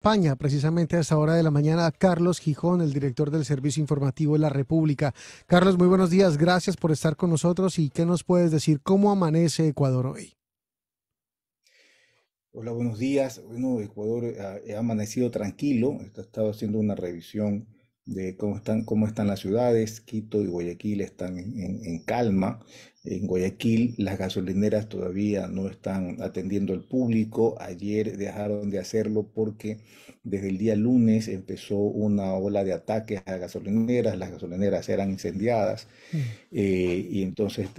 España, precisamente a esta hora de la mañana, Carlos Gijón, el director del Servicio Informativo de la República. Carlos, muy buenos días, gracias por estar con nosotros y qué nos puedes decir, ¿cómo amanece Ecuador hoy? Hola, buenos días. Bueno, Ecuador ha amanecido tranquilo. He estado haciendo una revisión de cómo están las ciudades. Quito y Guayaquil están en calma. En Guayaquil las gasolineras todavía no están atendiendo al público. Ayer dejaron de hacerlo porque desde el día lunes empezó una ola de ataques a gasolineras. Las gasolineras eran incendiadas Mm. y entonces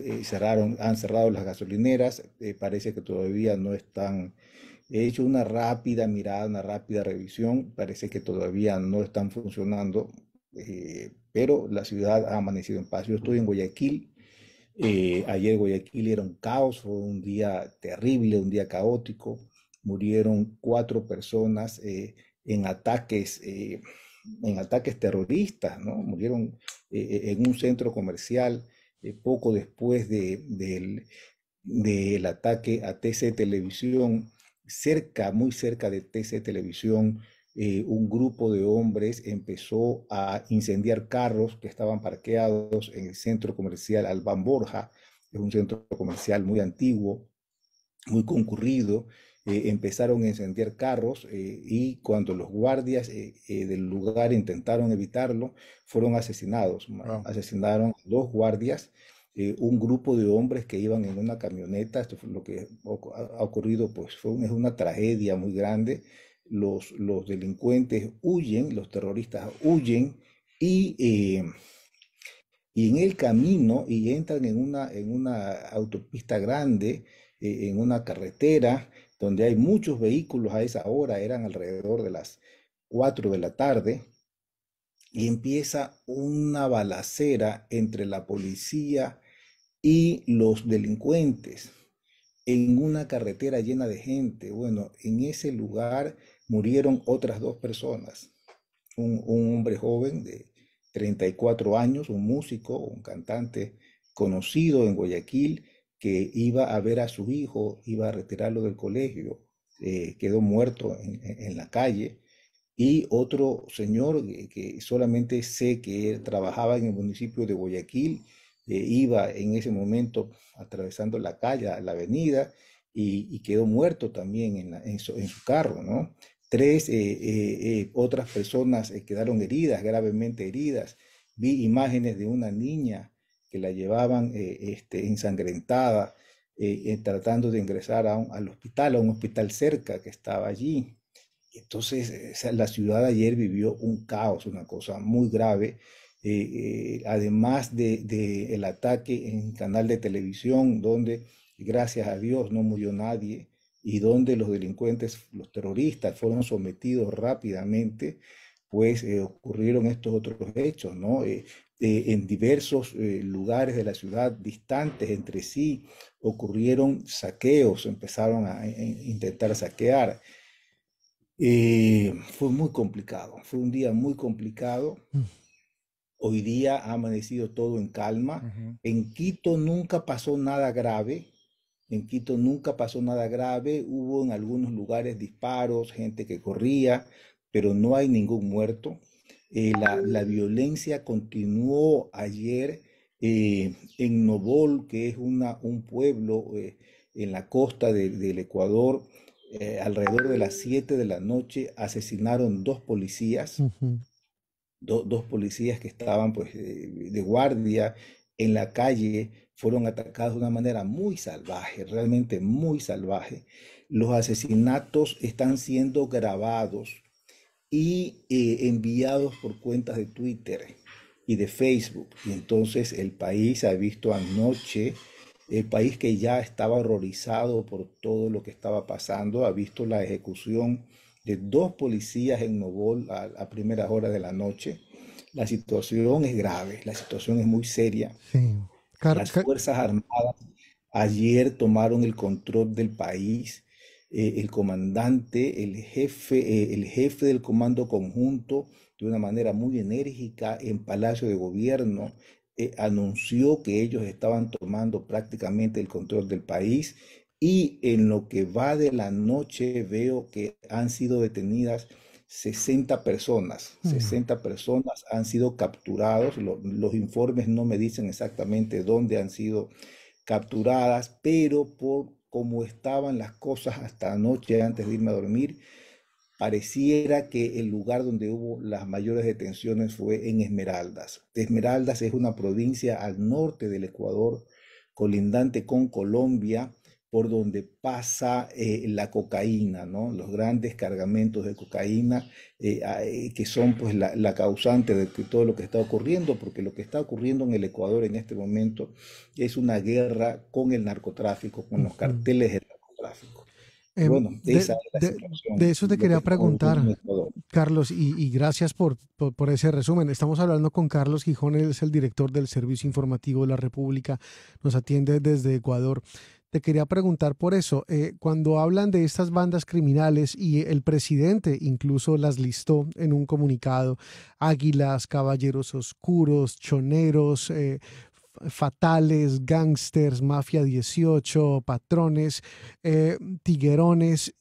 han cerrado las gasolineras. Parece que todavía no están. He hecho una rápida mirada, una rápida revisión. Parece que todavía no están funcionando, pero la ciudad ha amanecido en paz. Yo estoy en Guayaquil. Ayer Guayaquil era un caos, fue un día terrible, un día caótico. Murieron 4 personas en ataques terroristas, ¿no? Murieron en un centro comercial poco después del ataque a TC Televisión, muy cerca de TC Televisión. Un grupo de hombres empezó a incendiar carros que estaban parqueados en el centro comercial Albán Borja. Es un centro comercial muy antiguo, muy concurrido. Empezaron a incendiar carros y cuando los guardias del lugar intentaron evitarlo, fueron asesinados. Wow. Asesinaron 2 guardias, un grupo de hombres que iban en una camioneta. Esto fue lo que ha ocurrido, pues es una tragedia muy grande. Los delincuentes huyen, los terroristas huyen y y en el camino y entran en una autopista grande, en una carretera donde hay muchos vehículos a esa hora. Eran alrededor de las 4 de la tarde, y empieza una balacera entre la policía y los delincuentes en una carretera llena de gente. Bueno, en ese lugar murieron otras 2 personas. Un hombre joven de 34 años, un músico, un cantante conocido en Guayaquil, que iba a ver a su hijo, iba a retirarlo del colegio. Quedó muerto en la calle. Y otro señor que solamente sé que él trabajaba en el municipio de Guayaquil, iba en ese momento atravesando la calle, la avenida, y quedó muerto también en su carro, ¿no? Tres otras personas quedaron heridas, gravemente heridas. Vi imágenes de una niña que la llevaban ensangrentada, tratando de ingresar al hospital, a un hospital cerca que estaba allí. Entonces, o sea, la ciudad ayer vivió un caos, una cosa muy grave. Además de el ataque en el canal de televisión, donde gracias a Dios no murió nadie, y donde los delincuentes, los terroristas, fueron sometidos rápidamente, pues ocurrieron estos otros hechos, ¿no? En diversos lugares de la ciudad, distantes entre sí, ocurrieron saqueos, empezaron a intentar saquear. Fue muy complicado, fue un día muy complicado. Mm. Hoy día ha amanecido todo en calma. Ujú. En Quito nunca pasó nada grave. En Quito nunca pasó nada grave. Hubo en algunos lugares disparos, gente que corría, pero no hay ningún muerto. La violencia continuó ayer en Nobol, que es un pueblo en la costa del Ecuador. Alrededor de las 7 de la noche asesinaron 2 policías, Ujú. 2 policías que estaban pues de guardia en la calle. Fueron atacados de una manera muy salvaje, realmente muy salvaje. Los asesinatos están siendo grabados y enviados por cuentas de Twitter y de Facebook. Y entonces el país ha visto anoche, el país que ya estaba horrorizado por todo lo que estaba pasando, ha visto la ejecución de 2 policías en Nobol a primeras horas de la noche. La situación es grave, la situación es muy seria. Sí. Las Fuerzas Armadas ayer tomaron el control del país. El comandante, el jefe del comando conjunto, de una manera muy enérgica en Palacio de Gobierno, anunció que ellos estaban tomando prácticamente el control del país. Y en lo que va de la noche veo que han sido detenidas 60 personas. Mm. 60 personas han sido capturados. Los informes no me dicen exactamente dónde han sido capturadas, pero por cómo estaban las cosas hasta anoche antes de irme a dormir, pareciera que el lugar donde hubo las mayores detenciones fue en Esmeraldas. Esmeraldas es una provincia al norte del Ecuador, colindante con Colombia, por donde pasa la cocaína, ¿no? Los grandes cargamentos de cocaína que son pues la causante de todo lo que está ocurriendo, porque lo que está ocurriendo en el Ecuador en este momento es una guerra con el narcotráfico, con los Ujú. carteles del narcotráfico. Y Em, bueno, de, esa es la de situación, eso te lo que quería está ocurriendo en preguntar, Ecuador. Carlos, y gracias por ese resumen. Estamos hablando con Carlos Gijón, él es el director del Servicio Informativo de la República, nos atiende desde Ecuador. Te quería preguntar por eso, cuando hablan de estas bandas criminales y el presidente incluso las listó en un comunicado, Águilas, Caballeros Oscuros, Choneros, Fatales, Gangsters, Mafia 18, Patrones, Tiguerones.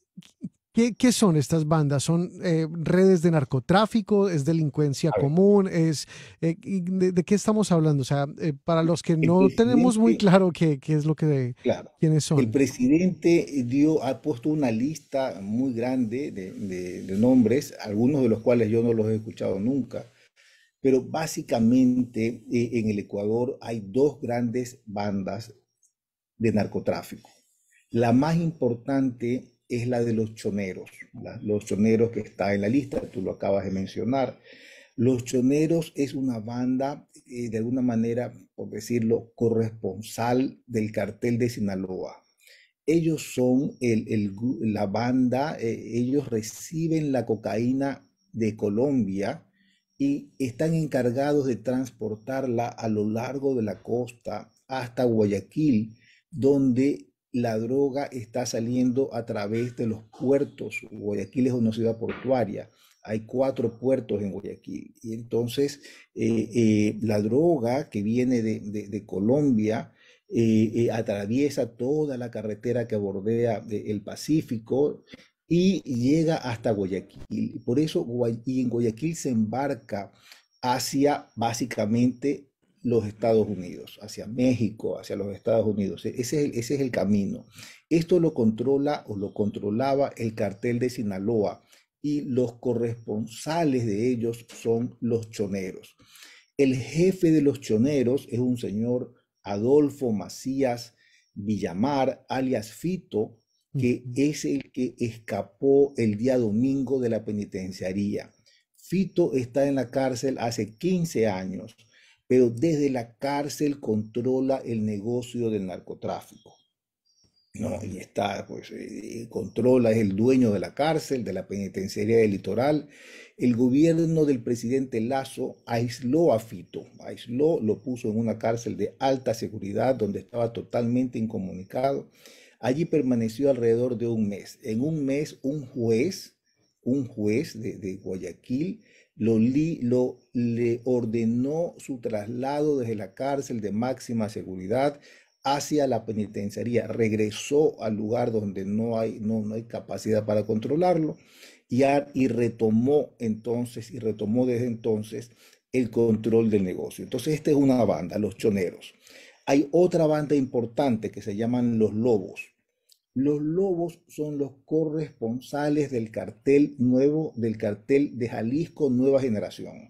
¿Qué son estas bandas? ¿Son redes de narcotráfico? ¿Es delincuencia A ver, común? ¿De qué estamos hablando? O sea, para los que el no tenemos muy presidente, claro qué es lo claro, quiénes el son. presidente ha puesto una lista muy grande de nombres, algunos de los cuales yo no los he escuchado nunca, pero básicamente en el Ecuador hay dos grandes bandas de narcotráfico. La más importante es la de los choneros, los choneros que está en la lista, tú lo acabas de mencionar. Los choneros es una banda, de alguna manera, por decirlo, corresponsal del cartel de Sinaloa. Ellos son la banda, ellos reciben la cocaína de Colombia y están encargados de transportarla a lo largo de la costa hasta Guayaquil, donde la droga está saliendo a través de los puertos. Guayaquil es una ciudad portuaria. Hay 4 puertos en Guayaquil. Y entonces la droga que viene de Colombia atraviesa toda la carretera que bordea el Pacífico y llega hasta Guayaquil. Por eso, y en Guayaquil se embarca hacia básicamente los Estados Unidos, hacia México, hacia los Estados Unidos. Ese es el camino. Esto lo controla o lo controlaba el cartel de Sinaloa y los corresponsales de ellos son los choneros. El jefe de los choneros es un señor Adolfo Macías Villamar, alias Fito, que Ujú. es el que escapó el día domingo de la penitenciaría. Fito está en la cárcel hace 15 años, pero desde la cárcel controla el negocio del narcotráfico. No, y está, pues, controla, es el dueño de la cárcel, de la penitenciaría del Litoral. El gobierno del presidente Lazo aisló a Fito, aisló, lo puso en una cárcel de alta seguridad donde estaba totalmente incomunicado. Allí permaneció alrededor de un mes. En un mes, un juez de Guayaquil le ordenó su traslado desde la cárcel de máxima seguridad hacia la penitenciaría, regresó al lugar donde no hay capacidad para controlarlo y retomó desde entonces el control del negocio. Entonces, esta es una banda, los choneros. Hay otra banda importante que se llaman los lobos. Los lobos son los corresponsales del cartel nuevo, del cartel de Jalisco Nueva Generación.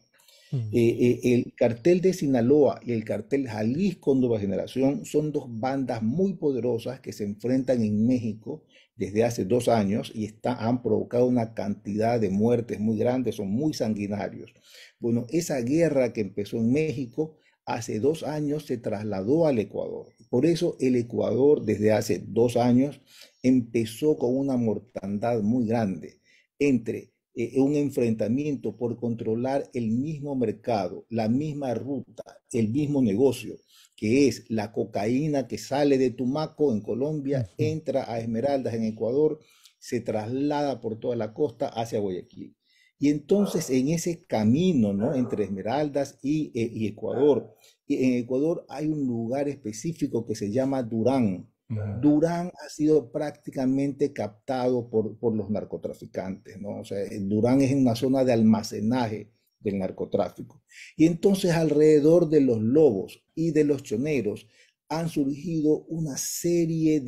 Mm. El cartel de Sinaloa y el cartel Jalisco Nueva Generación son dos bandas muy poderosas que se enfrentan en México desde hace 2 años y han provocado una cantidad de muertes muy grandes, son muy sanguinarios. Bueno, esa guerra que empezó en México hace 2 años se trasladó al Ecuador. Por eso el Ecuador desde hace 2 años empezó con una mortandad muy grande entre un enfrentamiento por controlar el mismo mercado, la misma ruta, el mismo negocio, que es la cocaína que sale de Tumaco en Colombia, Ujú. entra a Esmeraldas en Ecuador, se traslada por toda la costa hacia Guayaquil. Y entonces en ese camino, ¿no? Entre Esmeraldas y Ecuador, y en Ecuador hay un lugar específico que se llama Durán. Ujú. Durán ha sido prácticamente captado por los narcotraficantes, ¿no? O sea, Durán es una zona de almacenaje del narcotráfico. Y entonces alrededor de los lobos y de los choneros han surgido una serie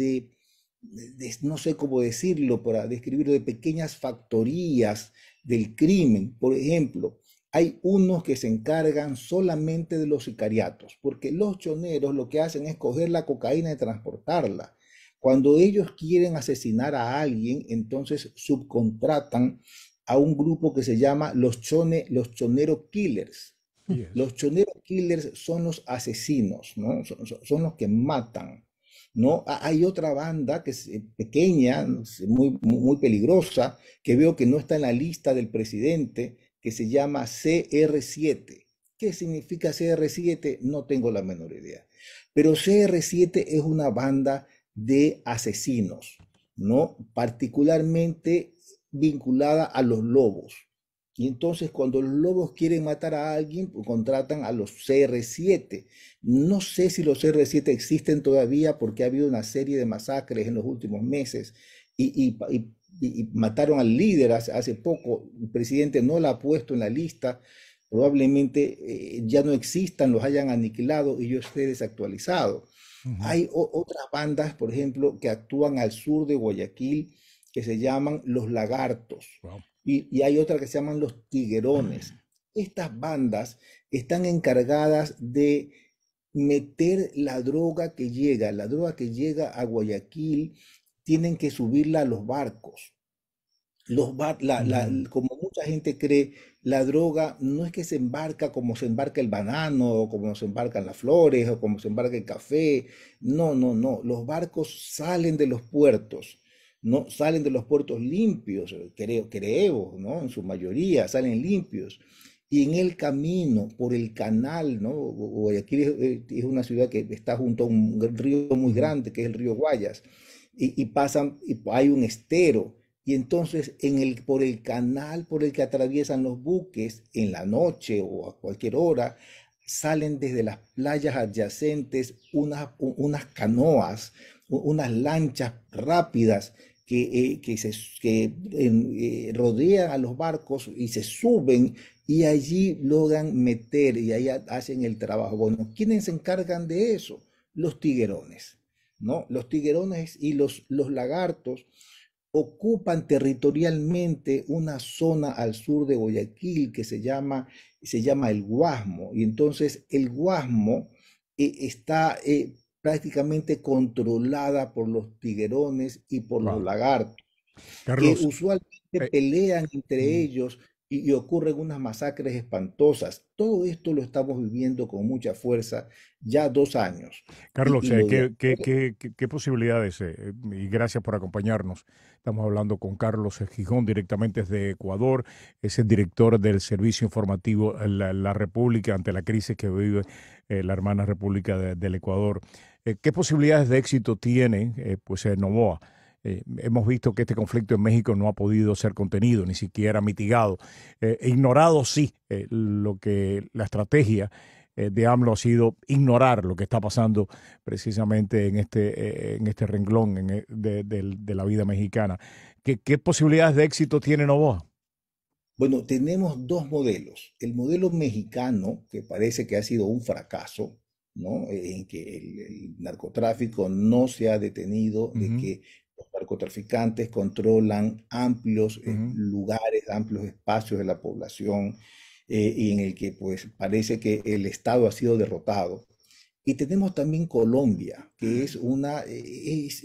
no sé cómo decirlo, para describirlo, de pequeñas factorías del crimen. Por ejemplo, hay unos que se encargan solamente de los sicariatos, porque los choneros lo que hacen es coger la cocaína y transportarla. Cuando ellos quieren asesinar a alguien, entonces subcontratan a un grupo que se llama los chonero killers. Yes. Los chonero killers son los asesinos, ¿no? Son los que matan, ¿no? Hay otra banda que es pequeña, ¿no? Muy peligrosa, que veo que no está en la lista del presidente, que se llama CR7. ¿Qué significa CR7? No tengo la menor idea. Pero CR7 es una banda de asesinos, ¿no? Particularmente vinculada a los lobos. Y entonces cuando los lobos quieren matar a alguien, pues contratan a los CR7. No sé si los CR7 existen todavía porque ha habido una serie de masacres en los últimos meses y mataron al líder hace poco. El presidente no la ha puesto en la lista. Probablemente ya no existan, los hayan aniquilado y yo esté desactualizado. Ujú. Hay otras bandas, por ejemplo, que actúan al sur de Guayaquil que se llaman los Lagartos Wow. y hay otra que se llaman los Tiguerones. Estas bandas están encargadas de meter la droga que llega a Guayaquil, tienen que subirla a los barcos. Ujú. Como mucha gente cree, la droga no es que se embarca como se embarca el banano, o como se embarcan las flores, o como se embarca el café. No, no, no. Los barcos salen de los puertos, no salen de los puertos limpios, creo, ¿no? En su mayoría salen limpios. Y en el camino, por el canal, ¿no? Guayaquil es una ciudad que está junto a un río muy Ujú. grande, que es el río Guayas, y pasan, y hay un estero. Y entonces por el canal por el que atraviesan los buques en la noche o a cualquier hora, salen desde las playas adyacentes unas canoas, unas lanchas rápidas que rodean a los barcos y se suben y allí logran meter y ahí hacen el trabajo. Bueno, ¿quiénes se encargan de eso? Los tiguerones, ¿no? Los tiguerones y los lagartos ocupan territorialmente una zona al sur de Guayaquil que se llama el Guasmo. Y entonces el Guasmo está prácticamente controlada por los tiguerones y por los Wow. lagartos, que Carlos, usualmente eh, pelean entre mm, ellos y ocurren unas masacres espantosas. Todo esto lo estamos viviendo con mucha fuerza ya 2 años. Y, Carlos, y lo de ¿qué posibilidades? Y gracias por acompañarnos. Estamos hablando con Carlos Gijón, directamente desde Ecuador. Es el director del Servicio Informativo La República ante la crisis que vive la hermana República del Ecuador. ¿Qué posibilidades de éxito tiene pues Novoa? Hemos visto que este conflicto en México no ha podido ser contenido, ni siquiera mitigado. Ignorado sí lo que la estrategia de AMLO ha sido ignorar lo que está pasando precisamente en este renglón de la vida mexicana. ¿Qué posibilidades de éxito tiene Novoa? Bueno, tenemos dos modelos. El modelo mexicano, que parece que ha sido un fracaso, ¿no? En que el narcotráfico no se ha detenido, de Ujú, que los narcotraficantes controlan amplios ujú, lugares, amplios espacios de la población, y en el que pues parece que el Estado ha sido derrotado. Y tenemos también Colombia, que es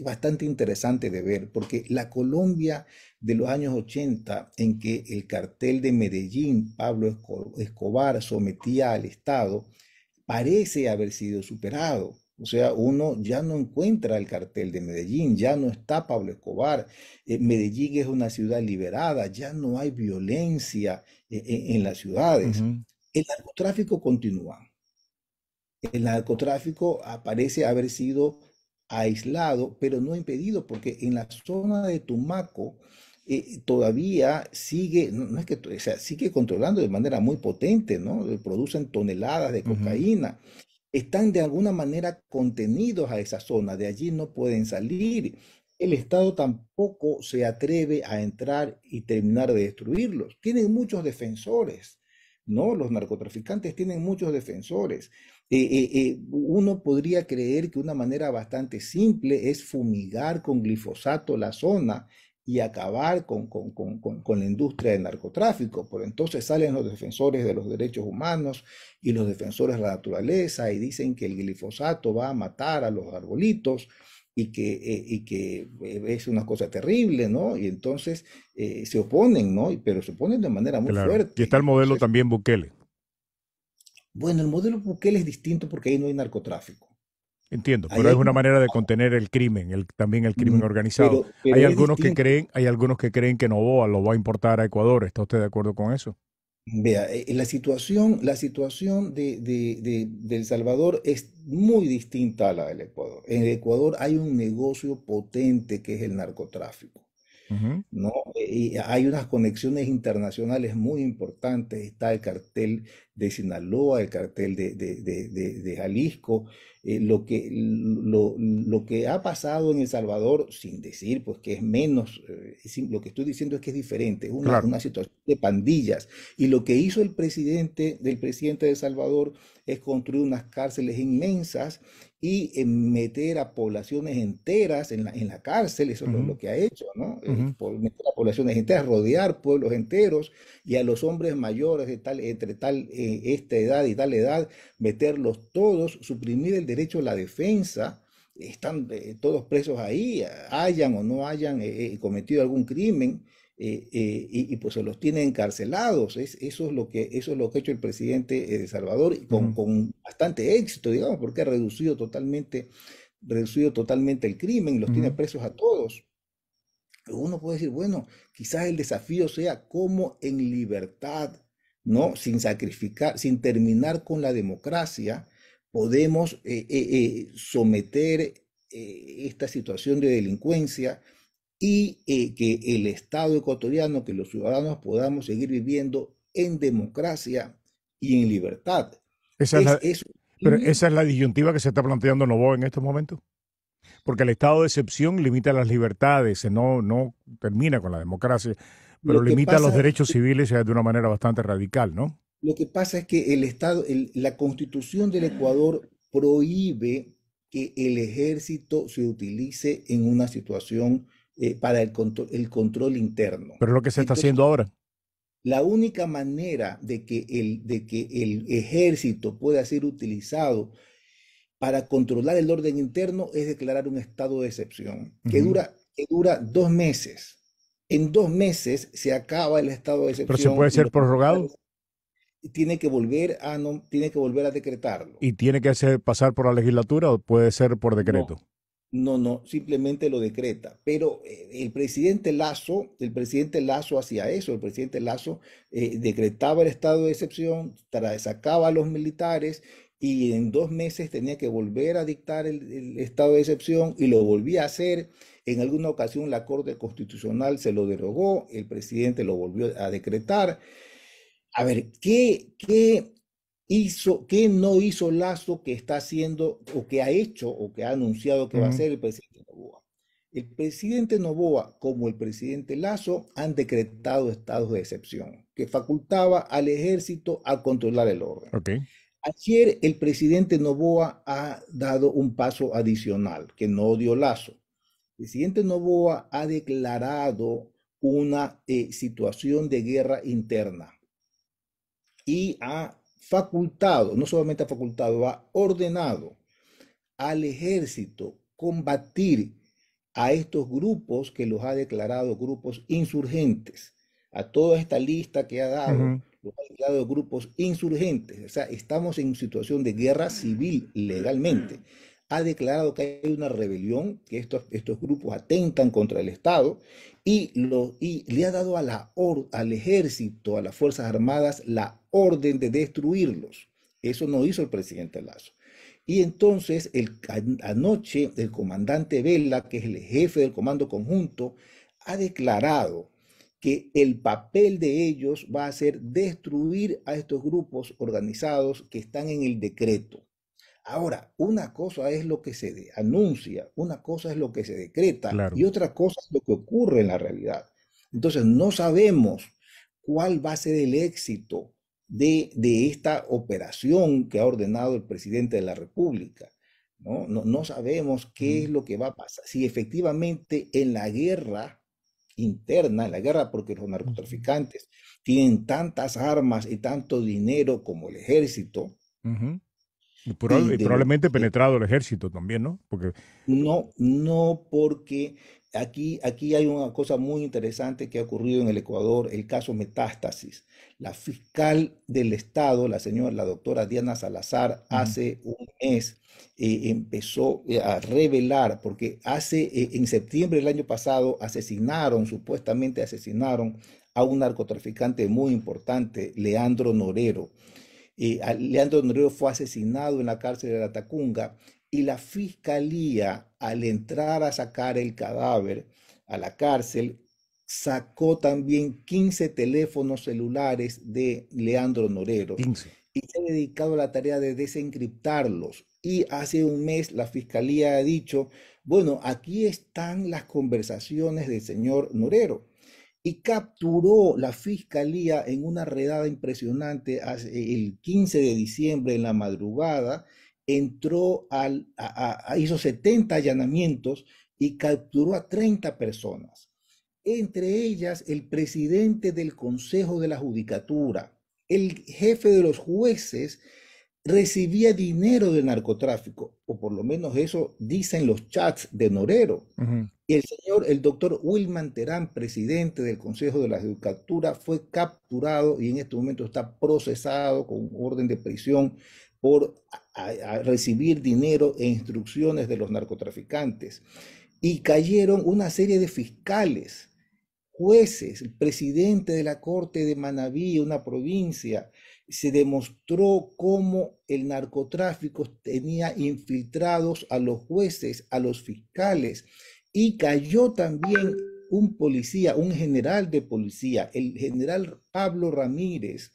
bastante interesante de ver, porque la Colombia de los años 80, en que el cartel de Medellín, Pablo Escobar, sometía al Estado, parece haber sido superado. O sea, uno ya no encuentra el cartel de Medellín, ya no está Pablo Escobar. Medellín es una ciudad liberada, ya no hay violencia en las ciudades. ujú. El narcotráfico continúa. El narcotráfico parece haber sido aislado, pero no impedido, porque en la zona de Tumaco todavía sigue, no es que, o sea, sigue controlando de manera muy potente, ¿no? Producen toneladas de Ujú. cocaína. están de alguna manera contenidos a esa zona, de allí no pueden salir. El Estado tampoco se atreve a entrar y terminar de destruirlos. Tienen muchos defensores, ¿no? Los narcotraficantes tienen muchos defensores. Uno podría creer que una manera bastante simple es fumigar con glifosato la zona y acabar con la industria del narcotráfico. Por entonces salen los defensores de los derechos humanos y los defensores de la naturaleza y dicen que el glifosato va a matar a los arbolitos y que es una cosa terrible, ¿no? Y entonces se oponen, ¿no? Pero se oponen de manera muy Claro. Y fuerte. está el modelo Entonces, también Bukele. bueno, el modelo Bukele es distinto porque ahí no hay narcotráfico. Entiendo, Ahí pero es hay, una manera de contener el crimen, también el crimen organizado. pero es distinto. Hay algunos que creen que Novoa lo va a importar a Ecuador. ¿Está usted de acuerdo con eso? Vea, la situación de El Salvador es muy distinta a la del Ecuador. En el Ecuador hay un negocio potente que es el narcotráfico. Ujú, ¿No? Y hay unas conexiones internacionales muy importantes. Está el cartel de Sinaloa, el cartel de Jalisco. Lo que ha pasado en El Salvador, sin decir pues que es menos, lo que estoy diciendo es que es diferente, es claro. una situación de pandillas. Y lo que hizo el presidente de El Salvador es construir unas cárceles inmensas y meter a poblaciones enteras en la cárcel, eso es Ujú, lo que ha hecho, ¿no? ujú, Meter a poblaciones enteras, rodear pueblos enteros y a los hombres mayores de tal, entre tal, esta edad y tal edad, meterlos todos, suprimir el derecho a la defensa. Están todos presos ahí, hayan o no hayan cometido algún crimen, pues se los tiene encarcelados. Eso es lo que ha hecho el presidente de Salvador y ujú. con bastante éxito, digamos, porque ha reducido totalmente el crimen, los tiene Ujú. presos a todos. Pero uno puede decir, bueno, quizás el desafío sea cómo en libertad, ¿no? Sin sacrificar, sin terminar con la democracia, podemos someter esta situación de delincuencia y que el Estado ecuatoriano, que los ciudadanos podamos seguir viviendo en democracia y en libertad. Esa es ¿Es la, eso pero posible? esa es la disyuntiva que se está planteando Novoa en estos momentos. Porque el estado de excepción limita las libertades, no termina con la democracia, pero Lo que limita los pasa, derechos civiles de una manera bastante radical, ¿no? lo que pasa es que el Estado, la Constitución del Ecuador prohíbe que el ejército se utilice en una situación para el control interno. Pero es lo que se está Entonces, haciendo ahora. la única manera de que el ejército pueda ser utilizado para controlar el orden interno es declarar un estado de excepción, Ujú. que dura 2 meses. En 2 meses se acaba el estado de Pero se excepción puede y ser los prorrogado militares tienen que volver a, no, tienen que volver a decretarlo. y tiene que pasar por la legislatura o puede ser por No, decreto. no, simplemente lo decreta. Pero el presidente Lazo hacía eso, el presidente Lazo decretaba el estado de excepción, sacaba a los militares y en 2 meses tenía que volver a dictar el estado de excepción y lo volvía a hacer. En alguna ocasión la Corte Constitucional se lo derogó, el presidente lo volvió a decretar. A ver, qué no hizo Lazo que está haciendo o que ha hecho o que ha anunciado que va a Ujú. hacer el presidente Noboa? El presidente Noboa como el presidente Lazo han decretado estados de excepción que facultaba al ejército a controlar el orden. Ok. Ayer el presidente Noboa ha dado un paso adicional que no dio Lazo. El presidente Noboa ha declarado una situación de guerra interna y ha facultado, no solamente ha facultado, ha ordenado al ejército combatir a estos grupos que los ha declarado grupos insurgentes, a toda esta lista que ha dado, Ujú. los ha declarado grupos insurgentes, o sea, estamos en situación de guerra civil legalmente. Ha declarado que hay una rebelión, que estos grupos atentan contra el Estado y le ha dado al ejército, a las Fuerzas Armadas, la orden de destruirlos. Eso no hizo el presidente Lazo. Y entonces anoche el comandante Vela, que es el jefe del comando conjunto, ha declarado que el papel de ellos va a ser destruir a estos grupos organizados que están en el decreto. Ahora, una cosa es lo que se anuncia, una cosa es lo que se decreta Claro. y otra cosa es lo que ocurre en la realidad. Entonces, no sabemos cuál va a ser el éxito de esta operación que ha ordenado el presidente de la República. No sabemos qué es Ujú. lo que va a pasar. Si efectivamente en la guerra interna, en la guerra porque los Ujú. narcotraficantes tienen tantas armas y tanto dinero como el ejército, Ujú. Y, y de lo probablemente que penetrado el ejército también, ¿no? Porque no, porque aquí hay una cosa muy interesante que ha ocurrido en el Ecuador, el caso Metástasis. La fiscal del Estado, la doctora Diana Salazar, ujú, hace un mes empezó a revelar, porque en septiembre del año pasado supuestamente asesinaron a un narcotraficante muy importante, Leandro Norero. Leandro Norero fue asesinado en la cárcel de la Tacunga y la fiscalía, al entrar a sacar el cadáver a la cárcel, sacó también 15 teléfonos celulares de Leandro Norero 15. y se ha dedicado a la tarea de desencriptarlos. Y hace un mes la fiscalía ha dicho, bueno, aquí están las conversaciones del señor Norero y capturó la fiscalía en una redada impresionante el 15 de diciembre en la madrugada, entró hizo 70 allanamientos y capturó a 30 personas, entre ellas el presidente del Consejo de la Judicatura, el jefe de los jueces recibía dinero del narcotráfico, o por lo menos eso dicen los chats de Norero. Ujú. Y el doctor Wilman Terán, presidente del Consejo de la Judicatura, fue capturado y en este momento está procesado con orden de prisión por a recibir dinero e instrucciones de los narcotraficantes. Y cayeron una serie de fiscales, jueces, el presidente de la Corte de Manabí, una provincia. Se demostró cómo el narcotráfico tenía infiltrados a los jueces, a los fiscales, y cayó también un policía, un general de policía, el general Pablo Ramírez,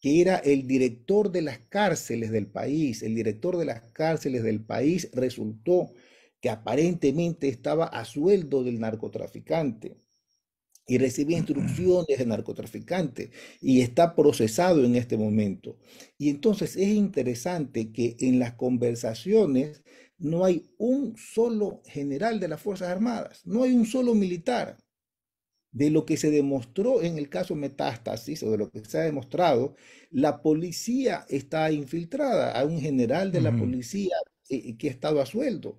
que era el director de las cárceles del país. El director de las cárceles del país resultó que aparentemente estaba a sueldo del narcotraficante y recibía instrucciones de narcotraficante y está procesado en este momento. Y entonces es interesante que en las conversaciones no hay un solo general de las Fuerzas Armadas, no hay un solo militar. De lo que se demostró en el caso Metástasis, o de lo que se ha demostrado, la policía está infiltrada. A un general de la Ujú. policía que ha estado a sueldo,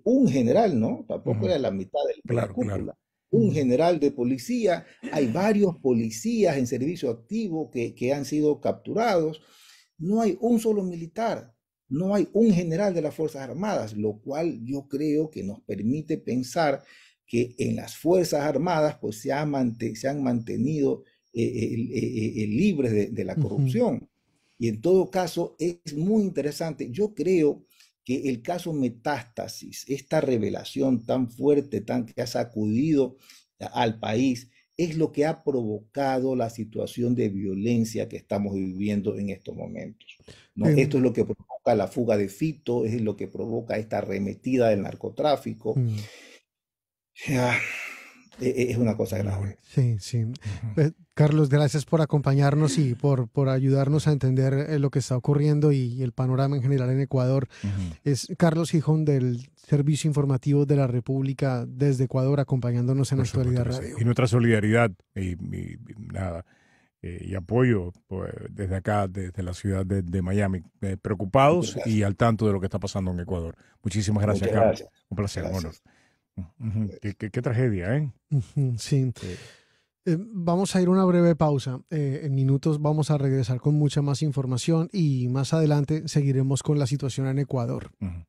un general, ¿no? Tampoco Ujú. era la mitad de la Claro, claro. cúpula. Un Mm. general de policía, hay varios policías en servicio activo que han sido capturados. No hay un solo militar, no hay un general de las Fuerzas Armadas, lo cual yo creo que nos permite pensar que en las Fuerzas Armadas pues se han mantenido libres de la Ujú. corrupción. Y en todo caso es muy interesante. Yo creo que el caso Metástasis, esta revelación tan fuerte, tan que ha sacudido al país, es lo que ha provocado la situación de violencia que estamos viviendo en estos momentos, ¿no? Esto es Em, lo que provoca la fuga de Fito, es lo que provoca esta arremetida del narcotráfico. mm. Ah, es una cosa Híjole. grave. Sí, sí. Ujú. Carlos, gracias por acompañarnos y por ayudarnos a entender lo que está ocurriendo y el panorama en general en Ecuador. Ujú. Es Carlos Gijón del Servicio Informativo de la República desde Ecuador acompañándonos en Por supuesto Actualidad que sí. Radio. Y nuestra solidaridad y nada, y apoyo pues, desde acá, desde la ciudad de Miami, Muchas preocupados y gracias. al tanto de lo que está pasando en Ecuador. Muchísimas gracias, Muchas Carlos. gracias. Un placer. Bueno, Gracias. ujú. Qué tragedia, ¿eh? Ujú, sí. Sí. Vamos a ir a una breve pausa. En minutos vamos a regresar con mucha más información y más adelante seguiremos con la situación en Ecuador. Ujú.